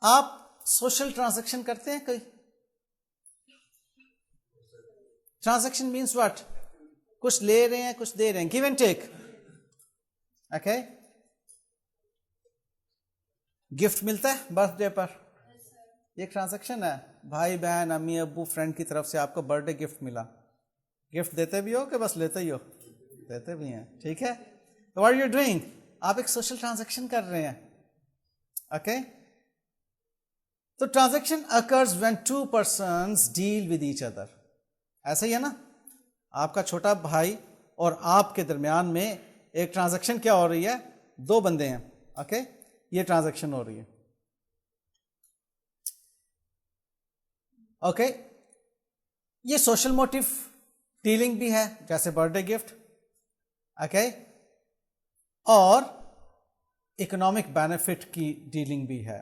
आप social transaction करते हैं कोई? Transaction means what? कुछ ले रहे हैं, कुछ दे रहे हैं, give and take. Okay, gift मिलता है बर्थडे पर, ये ट्रांजैक्शन है। भाई बहन, अम्मी अब्बू, फ्रेंड की तरफ से आपको बर्थडे गिफ्ट मिला, गिफ्ट देते भी हो कि बस लेते ही हो? देते भी हैं, ठीक है। तो व्हाट आर यू डूइंग? आप एक सोशल ट्रांजैक्शन कर रहे हैं। ओके, तो transaction occurs when to persons deal with each other. ऐसा ही है ना, आपका छोटा भाई और आपके दरमियान में एक ट्रांजैक्शन क्या हो रही है? दो बंदे हैं, ओके, ये ट्रांजैक्शन हो रही है। ओके, ये सोशल मोटिव डीलिंग भी है, जैसे बर्थडे गिफ्ट, ओके, और इकोनॉमिक बेनिफिट की डीलिंग भी है,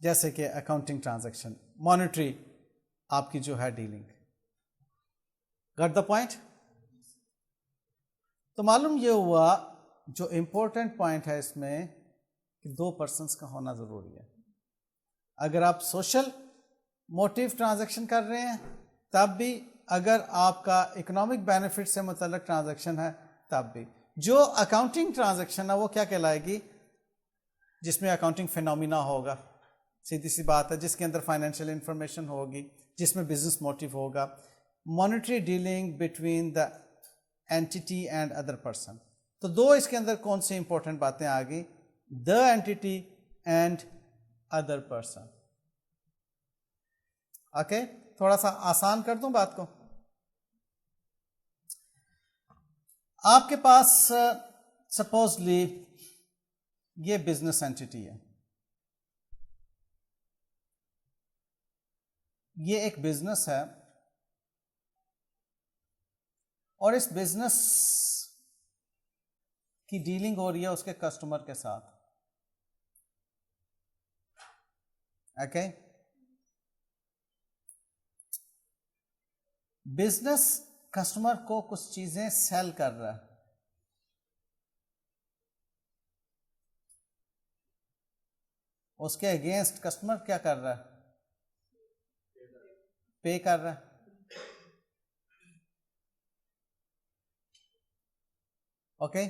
जैसे कि अकाउंटिंग ट्रांजैक्शन, मॉनेटरी आपकी जो है डीलिंग। Got the point? तो मालूम ये हुआ, जो इंपॉर्टेंट पॉइंट है इसमें कि दो पर्सन्स का होना जरूरी है। अगर आप सोशल मोटिव ट्रांजैक्शन कर रहे हैं तब भी, अगर आपका इकोनॉमिक बेनिफिट से मुतल्लिक ट्रांजैक्शन है तब भी। जो अकाउंटिंग ट्रांजैक्शन है वो क्या कहलाएगी? जिसमें अकाउंटिंग फिनोमिना होगा, सीधी सी बात है, जिसके अंदर फाइनेंशियल इंफॉर्मेशन होगी, जिसमें बिजनेस मोटिव होगा। Monetary dealing between the entity and other person. तो दो इसके अंदर कौन सी इंपॉर्टेंट बातें आ गई? The entity and other person. Okay, थोड़ा सा आसान कर दूं बात को। आपके पास सपोजली ये बिजनेस एंटिटी है, ये एक बिजनेस है, और इस बिजनेस की डीलिंग हो रही है उसके कस्टमर के साथ। ओके, बिजनेस कस्टमर को कुछ चीजें सेल कर रहा है, उसके अगेंस्ट कस्टमर क्या कर रहा है? पे कर रहा है। Okay,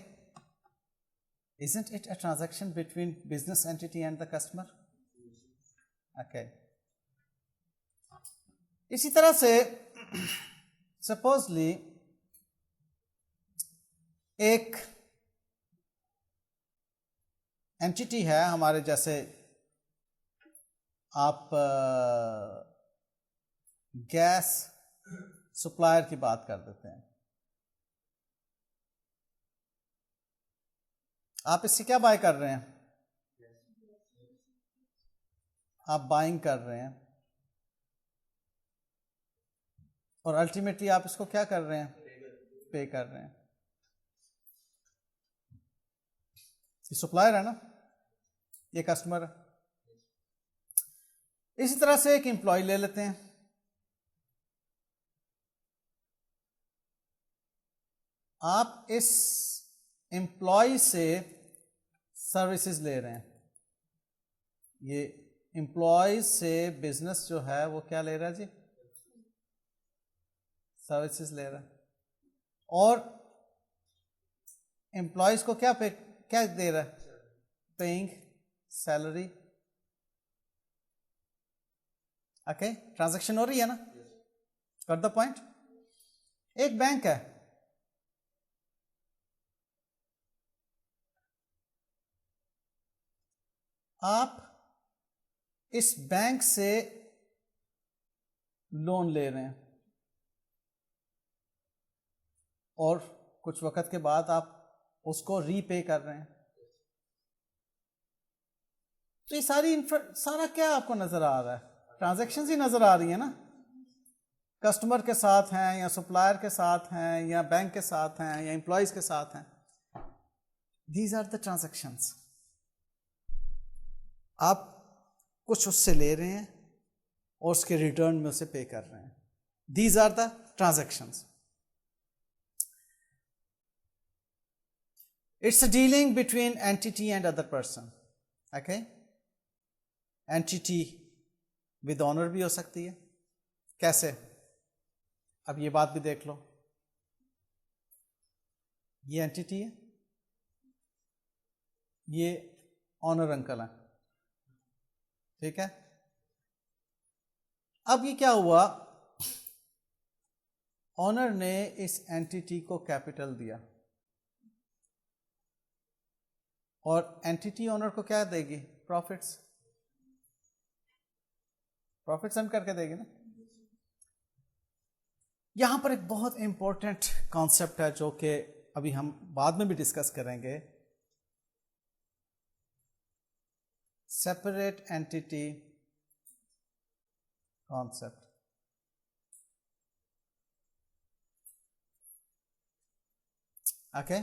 isn't it a transaction between business entity and the customer? Okay, इसी तरह से सपोजली एक एंटिटी है हमारे, जैसे आप गैस सप्लायर की बात कर देते हैं। आप इससे क्या बाय कर रहे हैं? आप बाइंग कर रहे हैं, और अल्टीमेटली आप इसको क्या कर रहे हैं? पे कर रहे हैं। ये सप्लायर है ना, ये कस्टमर है। इसी तरह से एक एम्प्लॉय ले लेते हैं, आप इस एम्प्लॉय से सर्विसेज ले रहे हैं। ये एम्प्लॉय से बिजनेस जो है वो क्या ले रहा है जी? सर्विसेज ले रहा है, और एम्प्लॉयज को क्या दे रहा है? Paying salary. ओके, ट्रांजैक्शन हो रही है ना? Got the point? एक बैंक है, आप इस बैंक से लोन ले रहे हैं, और कुछ वक्त के बाद आप उसको रीपे कर रहे हैं। तो ये सारा क्या आपको नजर आ रहा है? ट्रांजैक्शंस ही नजर आ रही है ना। कस्टमर के साथ हैं, या सप्लायर के साथ हैं, या बैंक के साथ हैं, या एम्प्लॉयज के साथ हैं। These are the transactions. आप कुछ उससे ले रहे हैं और उसके रिटर्न में उसे पे कर रहे हैं। These are the transactions. It's a dealing between entity and other person. Okay? Entity with owner भी हो सकती है। कैसे? अब ये बात भी देख लो, ये एंटिटी है, ये ऑनर अंकल है, ठीक है। अब ये क्या हुआ, ऑनर ने इस एंटिटी को कैपिटल दिया और एंटिटी ऑनर को क्या देगी? प्रॉफिट्स, प्रॉफिट्स अर्न करके देगी ना। यहां पर एक बहुत इंपॉर्टेंट कॉन्सेप्ट है जो कि अभी हम बाद में भी डिस्कस करेंगे, सेपरेट एंटिटी कॉन्सेप्ट। ओके,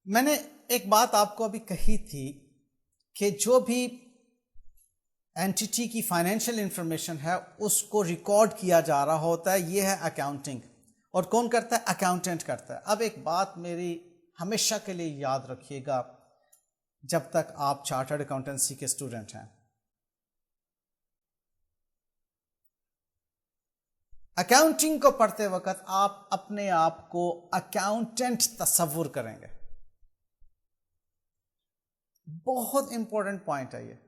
मैंने एक बात आपको अभी कही थी कि जो भी एंटिटी की फाइनेंशियल इंफॉर्मेशन है उसको रिकॉर्ड किया जा रहा होता है, ये है अकाउंटिंग। और कौन करता है? अकाउंटेंट करता है। अब एक बात मेरी हमेशा के लिए याद रखिएगा जब तक आप चार्टर्ड अकाउंटेंसी के स्टूडेंट हैं, अकाउंटिंग को पढ़ते वक्त आप अपने आप को अकाउंटेंट तस्वुर करेंगे। बहुत इंपॉर्टेंट पॉइंट है ये।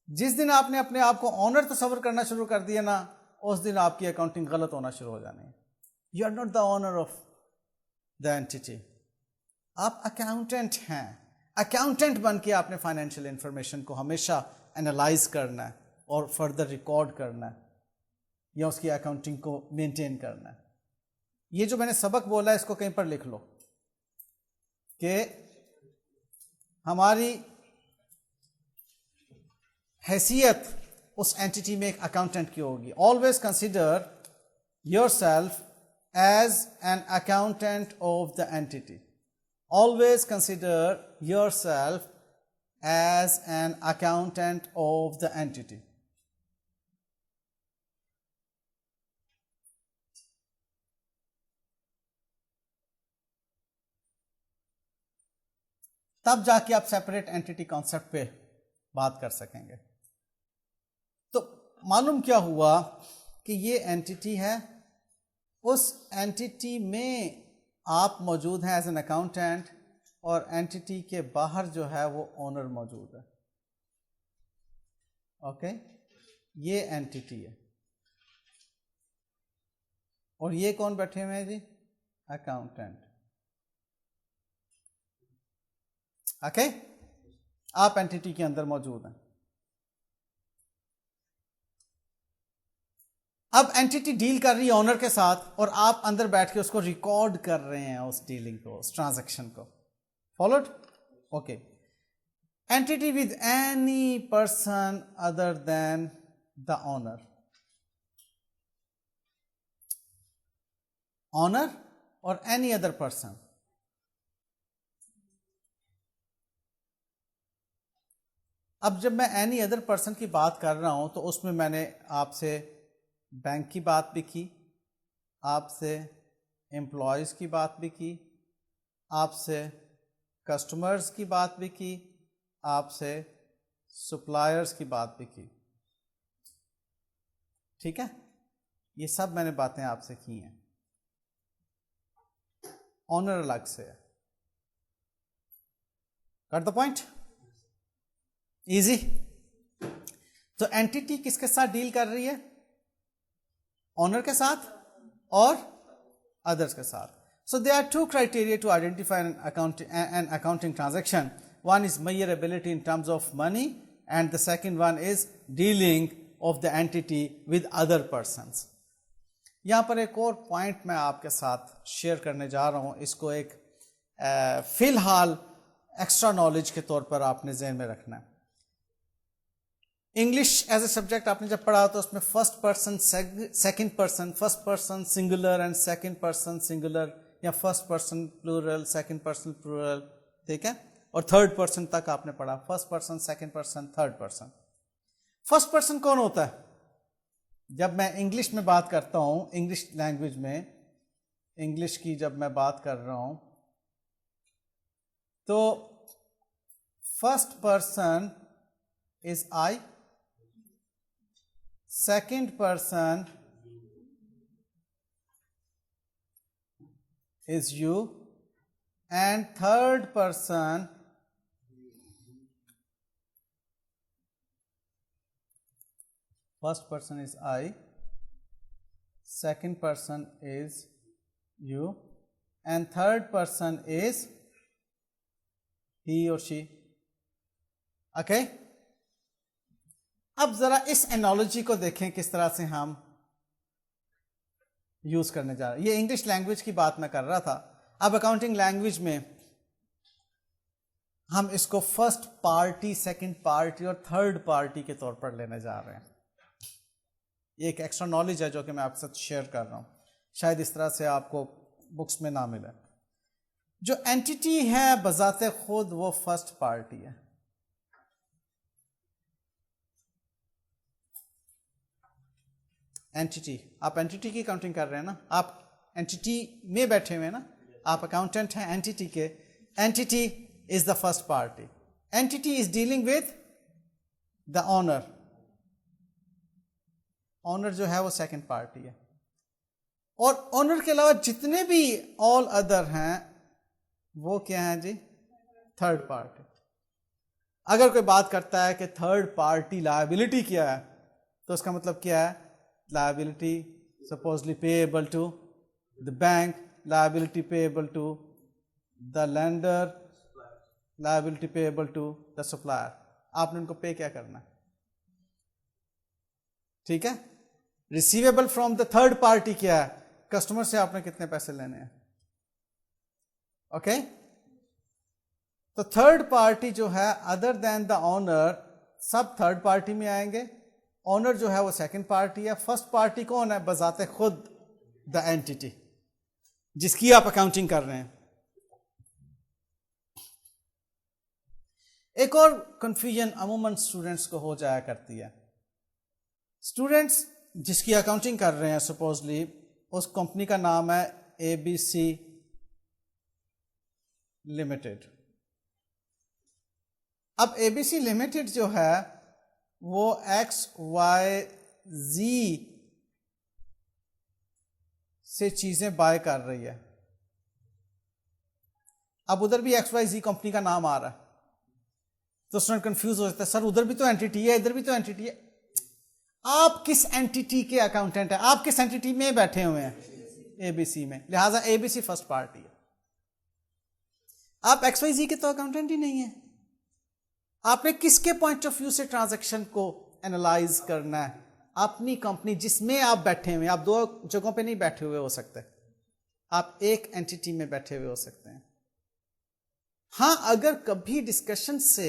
जिस दिन आपने अपने आप को ऑनर तस्वुर करना शुरू कर दिया ना, उस दिन आपकी अकाउंटिंग गलत होना शुरू हो जानी है। You are not the owner of the entity, आप अकाउंटेंट हैं। अकाउंटेंट बन के आपने फाइनेंशियल इंफॉर्मेशन को हमेशा एनालाइज करना है और फर्दर रिकॉर्ड करना है या उसकी अकाउंटिंग को मेंटेन करना है। ये जो मैंने सबक बोला है इसको कहीं पर लिख लो कि हमारी हैसियत उस एंटिटी में एक अकाउंटेंट की होगी। Always consider yourself as an accountant of the entity. Always consider yourself as an accountant of the entity. तब जाके आप सेपरेट एंटिटी कॉन्सेप्ट पे बात कर सकेंगे। तो मालूम क्या हुआ कि ये एंटिटी है, उस एंटिटी में आप मौजूद हैं एज एन अकाउंटेंट और एंटिटी के बाहर जो है वो ओनर मौजूद है। ओके, ये एंटिटी है और ये कौन बैठे हुए हैं जी? अकाउंटेंट। ओके, आप एंटिटी के अंदर मौजूद हैं। अब एंटिटी डील कर रही है ऑनर के साथ और आप अंदर बैठ के उसको रिकॉर्ड कर रहे हैं, उस डीलिंग को, उस ट्रांजैक्शन को। Followed? Okay. Entity with any person other than the owner. Owner और एनी अदर पर्सन। अब जब मैं एनी अदर पर्सन की बात कर रहा हूं तो उसमें मैंने आपसे बैंक की बात भी की, आपसे एम्प्लॉयज़ की बात भी की, आपसे कस्टमर्स की बात भी की, आपसे सप्लायर्स की बात भी की। ठीक है, ये सब मैंने बातें आपसे की हैं। ऑनर अलग से है। Got the point? इजी। तो एंटिटी किसके साथ डील कर रही है? ऑनर के साथ और अदर्स के साथ। So there are two criteria to identify an accounting transaction. One is measurability in terms of money and the second one is dealing of the entity with other persons. यहाँ पर एक और point मैं आपके साथ share करने जा रहा हूँ, इसको एक फिलहाल एक्स्ट्रा नॉलेज के तौर पर आपने ज़हन में रखना है। इंग्लिश एज ए सब्जेक्ट आपने जब पढ़ा तो उसमें first person second person, first person singular and second person singular, या first person plural second person plural, ठीक है, और थर्ड पर्सन तक आपने पढ़ा, first person second person third person. First person कौन होता है? जब मैं इंग्लिश में बात करता हूं, इंग्लिश लैंग्वेज में, इंग्लिश की जब मैं बात कर रहा हूं तो first person is I, second person is you, and third person first person is I, second person is you, and third person is he or she. Okay? अब जरा इस एनालॉजी को देखें किस तरह से हम यूज करने जा रहे हैं। ये इंग्लिश लैंग्वेज की बात मैं कर रहा था। अब अकाउंटिंग लैंग्वेज में हम इसको फर्स्ट पार्टी, सेकंड पार्टी और थर्ड पार्टी के तौर पर लेने जा रहे हैं। ये एक एक्स्ट्रा नॉलेज है जो कि मैं आपके साथ शेयर कर रहा हूं, शायद इस तरह से आपको बुक्स में ना मिले। जो एंटिटी है बजाते खुद वो फर्स्ट पार्टी है। एंटिटी, आप एंटिटी की अकाउंटिंग कर रहे हैं ना, आप एंटिटी में बैठे हुए हैं ना, आप अकाउंटेंट हैं एंटिटी के। Entity is the first party. Entity is dealing with the owner. Owner जो है वो सेकंड पार्टी है, और ऑनर के अलावा जितने भी ऑल अदर हैं वो क्या है जी, थर्ड पार्टी। अगर कोई बात करता है कि थर्ड पार्टी लायबिलिटी क्या है, तो उसका मतलब क्या है, liability supposedly payable to the bank, liability payable to the lender, liability payable to the supplier. आपने उनको पे क्या करना है, ठीक है। Receivable from the third party क्या है, कस्टमर से आपने कितने पैसे लेने हैं। ओके, तो थर्ड पार्टी जो है अदर देन द ओनर सब थर्ड पार्टी में आएंगे। ओनर जो है वो सेकंड पार्टी है। फर्स्ट पार्टी कौन है, बजाते खुद द एंटिटी जिसकी आप अकाउंटिंग कर रहे हैं। एक और कंफ्यूजन अमूमन स्टूडेंट्स को हो जाया करती है। स्टूडेंट्स जिसकी अकाउंटिंग कर रहे हैं, सपोजली उस कंपनी का नाम है ABC लिमिटेड। अब ABC लिमिटेड जो है वो XYZ से चीजें बाय कर रही है। अब उधर भी XYZ कंपनी का नाम आ रहा है, तो स्टूडेंट कंफ्यूज हो जाता है, सर उधर भी तो एंटिटी है, इधर भी तो एंटिटी है। आप किस एंटिटी के अकाउंटेंट हैं, आप किस एंटिटी में बैठे हुए हैं, ABC में, लिहाजा ABC फर्स्ट पार्टी है। आप XYZ के तो अकाउंटेंट ही नहीं है। आपने किसके पॉइंट ऑफ व्यू से ट्रांजैक्शन को एनालाइज करना है, अपनी कंपनी जिसमें आप बैठे हुए हैं। आप दो जगहों पे नहीं बैठे हुए हो सकते, आप एक एंटिटी में बैठे हुए हो सकते हैं। हाँ, अगर कभी डिस्कशन से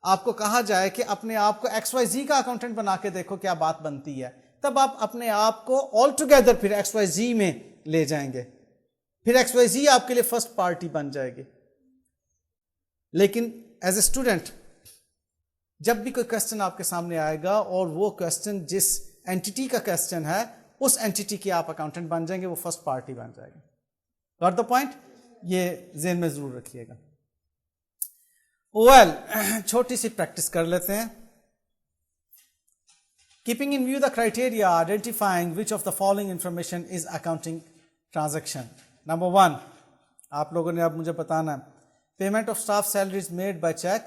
आपको कहा जाए कि अपने आप को XYZ का अकाउंटेंट बना के देखो क्या बात बनती है, तब आप अपने आप को ऑल टुगेदर फिर XYZ में ले जाएंगे, फिर XYZ आपके लिए फर्स्ट पार्टी बन जाएगी। लेकिन एज ए स्टूडेंट जब भी कोई क्वेश्चन आपके सामने आएगा और वो क्वेश्चन जिस एंटिटी का क्वेश्चन है, उस एंटिटी के आप अकाउंटेंट बन जाएंगे, वो फर्स्ट पार्टी बन जाएगी। Got the point? ये ज़हन में जरूर रखिएगा। वेल, छोटी सी प्रैक्टिस कर लेते हैं। Keeping in view the criteria identifying which of the following information is accounting transaction. Number 1, आप लोगों ने अब मुझे बताना है, payment of staff salaries made by cheque,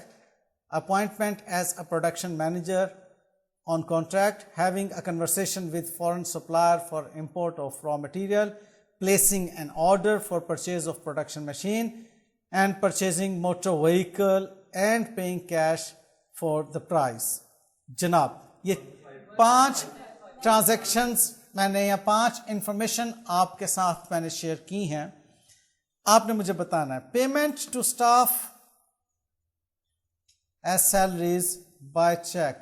appointment as a production manager on contract, having a conversation with foreign supplier for import of raw material, placing an order for purchase of production machine, and purchasing motor vehicle and paying cash for the price। जनाब, ये 5 transactions मैंने या 5 information आपके साथ मैंने share की हैं। आपने मुझे बताना है payment to staff as salaries by cheque,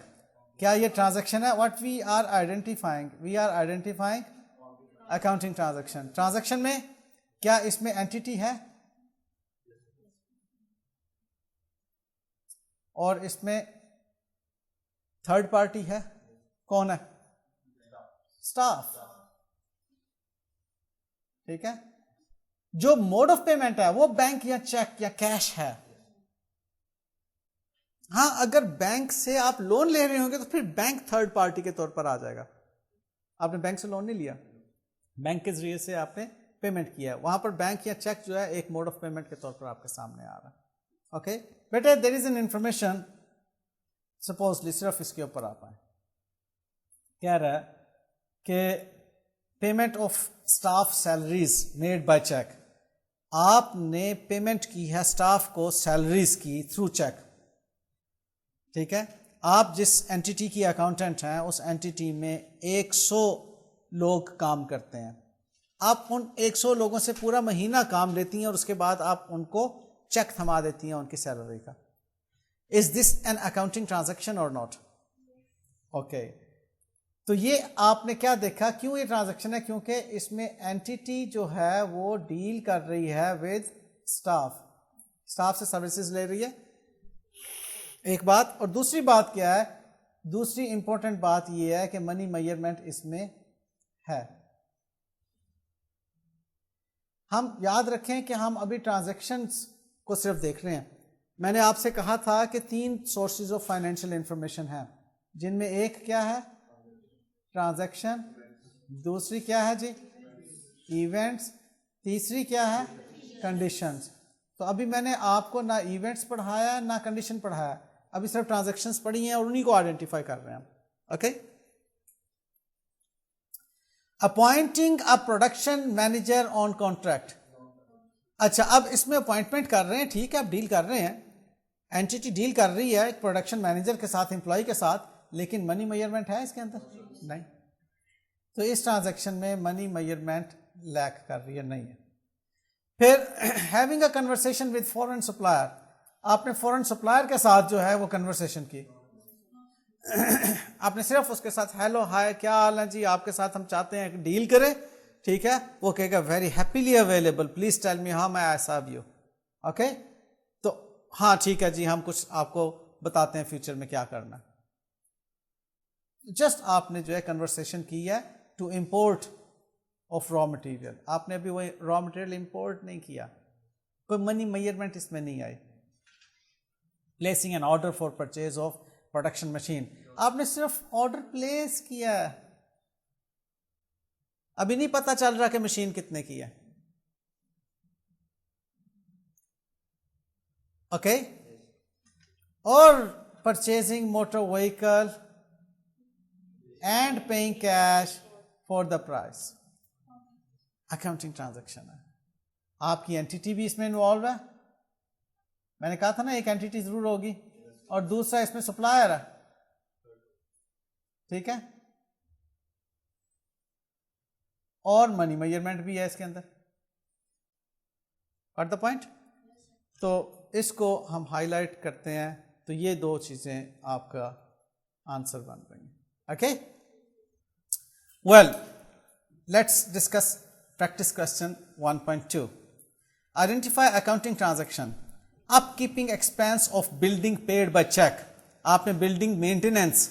क्या ये ट्रांजैक्शन है? What we are identifying accounting transaction. Transaction में क्या इसमें एंटिटी है और इसमें थर्ड पार्टी है? कौन है? स्टाफ। ठीक है। जो मोड ऑफ पेमेंट है वो बैंक या चेक या कैश है। हाँ, अगर बैंक से आप लोन ले रहे होंगे तो फिर बैंक थर्ड पार्टी के तौर पर आ जाएगा। आपने बैंक से लोन नहीं लिया, बैंक के जरिए से आपने पेमेंट किया, वहां पर बैंक या चेक जो है एक मोड ऑफ पेमेंट के तौर पर आपके सामने आ रहा है। ओके बेटा, there is an information, supposedly सिर्फ इसके ऊपर आप आए, कह रहा है कि payment of staff salaries made by cheque, आपने पेमेंट की है स्टाफ को सैलरीज की थ्रू चेक, ठीक है। आप जिस एंटिटी की अकाउंटेंट हैं उस एंटिटी में 100 लोग काम करते हैं, आप उन 100 लोगों से पूरा महीना काम लेती हैं और उसके बाद आप उनको चेक थमा देती हैं उनकी सैलरी का। Is this an accounting transaction और नॉट? ओके, तो ये आपने क्या देखा, क्यों ये ट्रांजैक्शन है? क्योंकि इसमें एंटिटी जो है वो डील कर रही है विद स्टाफ, स्टाफ से सर्विसेज ले रही है, एक बात। और दूसरी बात क्या है, दूसरी इंपॉर्टेंट बात ये है कि मनी मेजरमेंट इसमें है। हम याद रखें कि हम अभी ट्रांजैक्शंस को सिर्फ देख रहे हैं। मैंने आपसे कहा था कि 3 सोर्सेज ऑफ फाइनेंशियल इंफॉर्मेशन हैं, जिनमें एक क्या है, ट्रांजैक्शन, दूसरी क्या है जी, इवेंट्स, तीसरी क्या है, कंडीशंस। तो अभी मैंने आपको ना इवेंट्स पढ़ाया ना कंडीशन पढ़ाया, अभी सिर्फ ट्रांजैक्शंस पढ़ी हैं और उन्हीं को आइडेंटिफाई कर रहे हैं। Okay, appointing a production manager on contract. अच्छा, अब इसमें अपॉइंटमेंट कर रहे हैं, ठीक है, आप डील कर रहे हैं, एंटिटी डील कर रही है एक प्रोडक्शन मैनेजर के साथ, एम्प्लॉय के साथ, लेकिन मनी मेजरमेंट है इसके अंदर? नहीं। तो इस ट्रांजैक्शन में मनी मेजरमेंट लैक कर रही है, नहीं है। फिर having a conversation with foreign supplier, आपने फॉरेन सप्लायर के साथ जो है वो कन्वर्सेशन की, आपने सिर्फ उसके साथ हेलो हाय क्या हाल है जी, आपके साथ हम चाहते हैं डील करें, ठीक है, वो कहेगा very happily available, please tell me how may I serve you. Okay, तो हाँ ठीक है जी, हम कुछ आपको बताते हैं फ्यूचर में क्या करना। जस्ट आपने जो है कन्वर्सेशन की है to import of raw material, आपने अभी वही रॉ मटेरियल इंपोर्ट नहीं किया, कोई मनी मेजरमेंट इसमें नहीं आई। Placing an order for purchase of production machine, आपने सिर्फ ऑर्डर प्लेस किया है, अभी नहीं पता चल रहा कि मशीन कितने की है। ओके, और purchasing motor vehicle and paying cash for the price, accounting transaction है। आपकी एंटिटी भी इसमें इन्वॉल्व है, मैंने कहा था ना एक एंटिटी जरूर होगी, और दूसरा इसमें सप्लायर है, ठीक है, और मनी मेजरमेंट भी है इसके अंदर। Got the point? तो इसको हम हाईलाइट करते हैं, तो ये 2 चीजें आपका आंसर बन रही हैं। Okay, well let's discuss practice question 1.2। Identify accounting transaction, upkeeping expense of building paid by cheque, आपने बिल्डिंग मेंटेनेंस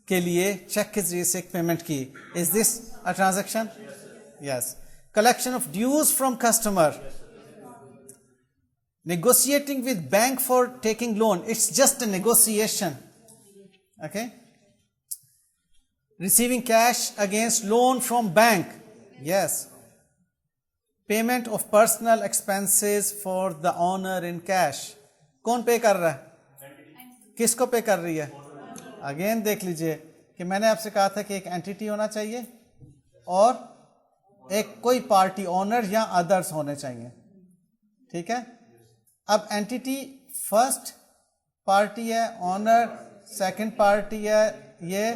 के लिए चेक के जरिए से एक पेमेंट की, is this a transaction? Yes. Collection of dues from customer, negotiating with bank for taking loan, it's just a negotiation. Okay, receiving cash against loan from bank, yes. Payment of personal expenses for the owner in cash, कौन पे कर रहा है, किसको पे कर रही है? अगेन देख लीजिए कि मैंने आपसे कहा था कि एक एंटिटी होना चाहिए और एक कोई पार्टी, ओनर या अदर्स होने चाहिए, ठीक है। अब एंटिटी फर्स्ट पार्टी है, ऑनर सेकंड पार्टी है, ये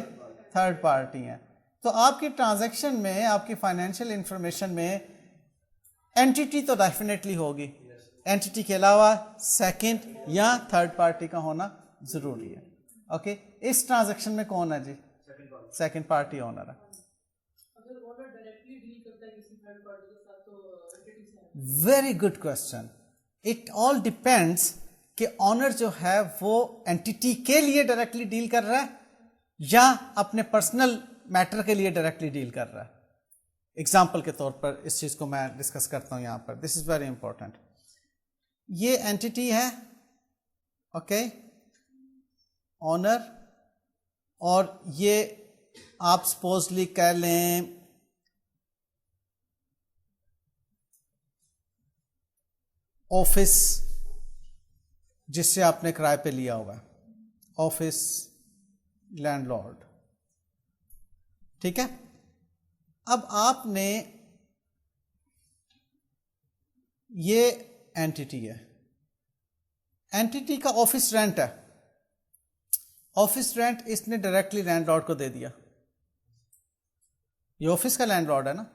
थर्ड पार्टी है। तो आपकी ट्रांजैक्शन में, आपकी फाइनेंशियल इंफॉर्मेशन में एंटिटी तो डेफिनेटली होगी, एंटिटी के अलावा सेकंड या थर्ड पार्टी का होना जरूरी है। ओके, इस ट्रांजैक्शन में कौन है जी? सेकंड पार्टी ओनर है। Very good question. It all depends कि ऑनर जो है वो एंटिटी के लिए डायरेक्टली डील कर रहा है या अपने पर्सनल मैटर के लिए डायरेक्टली डील कर रहा है। एग्जाम्पल के तौर पर इस चीज को मैं डिस्कस करता हूं यहां पर, दिस इज वेरी इंपॉर्टेंट। ये एंटिटी है, ओके, ऑनर, और ये आप सपोजली कह लें ऑफिस जिससे आपने किराए पे लिया हुआ है, ऑफिस लैंडलॉर्ड, ठीक है। अब आपने ये एंटिटी है, एंटिटी का ऑफिस रेंट है, ऑफिस रेंट इसने डायरेक्टली लैंडलॉर्ड को दे दिया, ये ऑफिस का लैंडलॉर्ड है ना।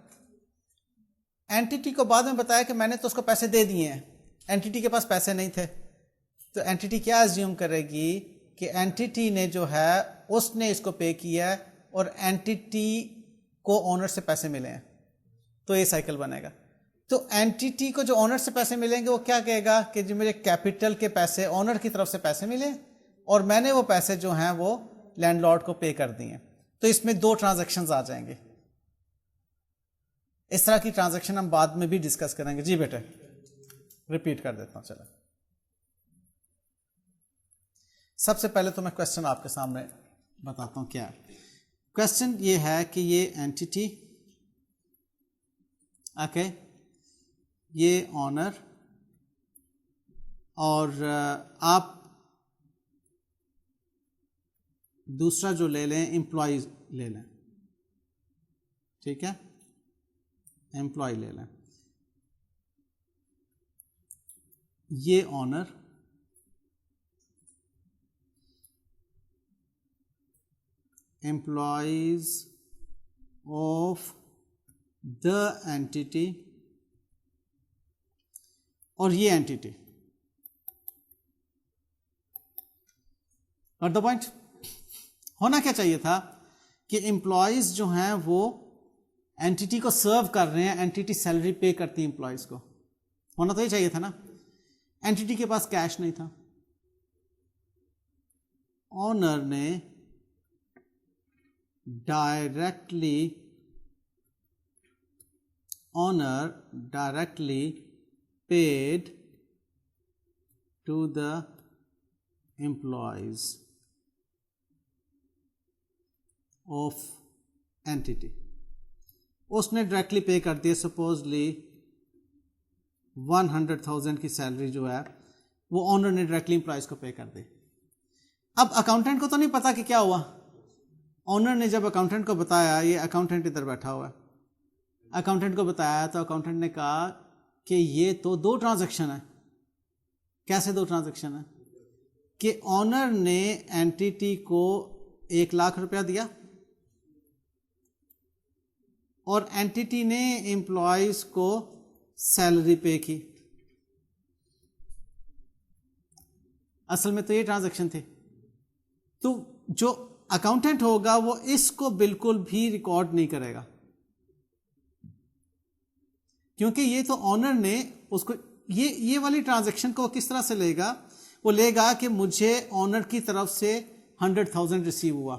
एंटिटी को बाद में बताया कि मैंने तो उसको पैसे दे दिए हैं, एंटिटी के पास पैसे नहीं थे, तो एंटिटी क्या अज्यूम करेगी कि एंटिटी ने जो है उसने इसको पे किया है और एंटिटी को ओनर से पैसे मिले हैं, तो ये साइकिल बनेगा। तो एंटिटी को जो ओनर से पैसे मिलेंगे वो क्या कहेगा कि जो मेरे कैपिटल के पैसे ओनर की तरफ से पैसे मिले और मैंने वो पैसे जो हैं वो लैंडलॉर्ड को पे कर दिए। तो इसमें दो ट्रांजैक्शंस आ जाएंगे। इस तरह की ट्रांजैक्शन हम बाद में भी डिस्कस करेंगे। जी बेटे, रिपीट कर देता हूं। चलो, सबसे पहले तो मैं क्वेश्चन आपके सामने बताता हूं क्या है। क्वेश्चन ये है कि ये एंटिटी, ओके, ये ऑनर, और आप दूसरा जो ले लें एम्प्लॉय ले लें, ठीक है, एम्प्लॉय ले लें। ये owner, employees of the entity, और ये एंटिटी। और द पॉइंट होना क्या चाहिए था कि एम्प्लॉयज जो हैं वो एंटिटी को सर्व कर रहे हैं, एंटिटी सैलरी पे करती है एम्प्लॉयज को, होना तो ये चाहिए था ना। एंटिटी के पास कैश नहीं था, ऑनर ने directly paid to the employees of entity. उसने डायरेक्टली पे कर दिया, सपोजली 100,000 की सैलरी जो है वो ऑनर ने डायरेक्टली एम्प्लॉयज को पे कर दी। अब अकाउंटेंट को तो नहीं पता कि क्या हुआ। ऑनर ने जब अकाउंटेंट को बताया, ये अकाउंटेंट इधर बैठा हुआ है, अकाउंटेंट को बताया तो अकाउंटेंट ने कहा कि ये तो दो ट्रांजैक्शन है। कैसे दो ट्रांजैक्शन है? कि ऑनर ने एंटिटी को 1 लाख रुपया दिया और एंटिटी ने एम्प्लॉयज को सैलरी पे की। असल में तो ये ट्रांजैक्शन थे। तो जो अकाउंटेंट होगा वो इसको बिल्कुल भी रिकॉर्ड नहीं करेगा, क्योंकि ये तो ऑनर ने उसको ये वाली ट्रांजैक्शन को किस तरह से लेगा? वो लेगा कि मुझे ऑनर की तरफ से 100,000 रिसीव हुआ।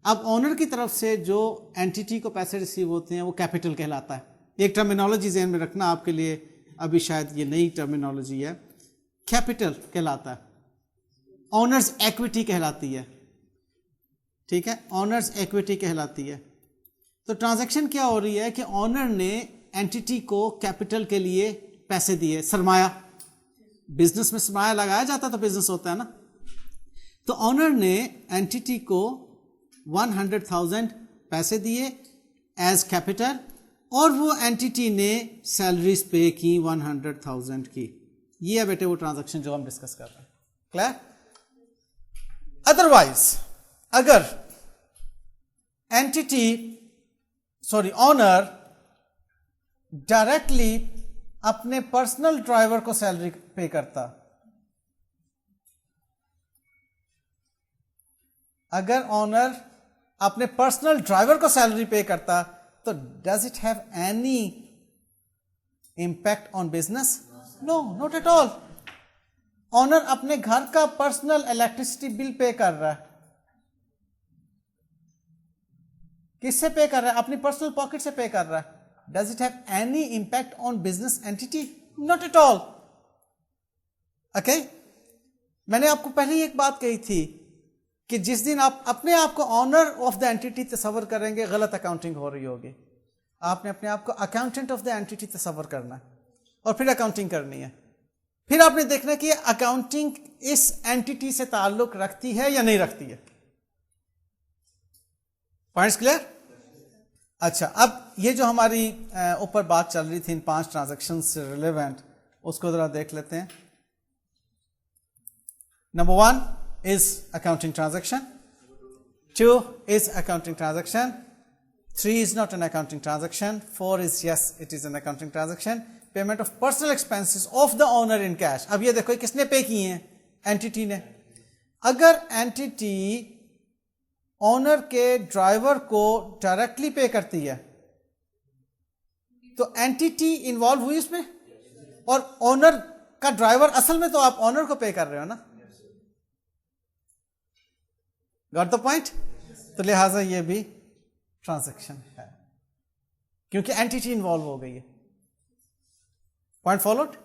अब ऑनर की तरफ से जो एंटिटी को पैसे रिसीव होते हैं वो कैपिटल कहलाता है। एक टर्मिनोलॉजी ज़हन में रखना आपके लिए, अभी शायद ये नई टर्मिनोलॉजी है, कैपिटल कहलाता है, ऑनर्स इक्विटी कहलाती है, ठीक है, ऑनर्स इक्विटी कहलाती है। तो ट्रांजैक्शन क्या हो रही है कि ऑनर ने एंटिटी को कैपिटल के लिए पैसे दिए, सरमाया। बिजनेस में सरमाया लगाया जाता तो बिजनेस होता है ना। तो ऑनर ने एंटिटी को 100,000 पैसे दिए एज कैपिटल और वो एंटिटी ने सैलरीज पे की 100,000 की। ये है बेटे वो ट्रांजैक्शन जो हम डिस्कस कर रहे हैं। क्लियर? अदरवाइज अगर ऑनर डायरेक्टली अपने पर्सनल ड्राइवर को सैलरी पे करता, अगर ऑनर अपने पर्सनल ड्राइवर को सैलरी पे करता तो does it have any impact on business? No, not at all. Owner अपने घर का पर्सनल इलेक्ट्रिसिटी बिल पे कर रहा है, किससे पे कर रहा है? अपनी पर्सनल पॉकेट से पे कर रहा है। Does it have any impact on business entity? Not at all. Okay, मैंने आपको पहले ही एक बात कही थी कि जिस दिन आप अपने आप को ऑनर ऑफ द एंटिटी तस्वर करेंगे, गलत अकाउंटिंग हो रही होगी। आपने अपने आप को अकाउंटेंट ऑफ द एंटिटी तस्वर करना है और फिर अकाउंटिंग करनी है। फिर आपने देखना है कि अकाउंटिंग इस एंटिटी से ताल्लुक रखती है या नहीं रखती है। Points clear? अच्छा, अब ये जो हमारी ऊपर बात चल रही थी इन 5 ट्रांजैक्शन से रिलेवेंट, उसको जरा देख लेते हैं। Number 1 is accounting transaction, 2 is accounting transaction, 3 is not an accounting transaction, 4 is yes it is an accounting transaction, payment of personal expenses of the owner in cash। अब ये देखो किसने पे किए हैं? एंटिटी ने। अगर एंटिटी ओनर के ड्राइवर को डायरेक्टली पे करती है तो एंटिटी इन्वॉल्व हुई उसमें, और ओनर का ड्राइवर असल में तो आप ओनर को पे कर रहे हो ना। Got the point? तो लिहाजा ये भी ट्रांजैक्शन है क्योंकि एंटिटी इन्वॉल्व हो गई है। Point followed?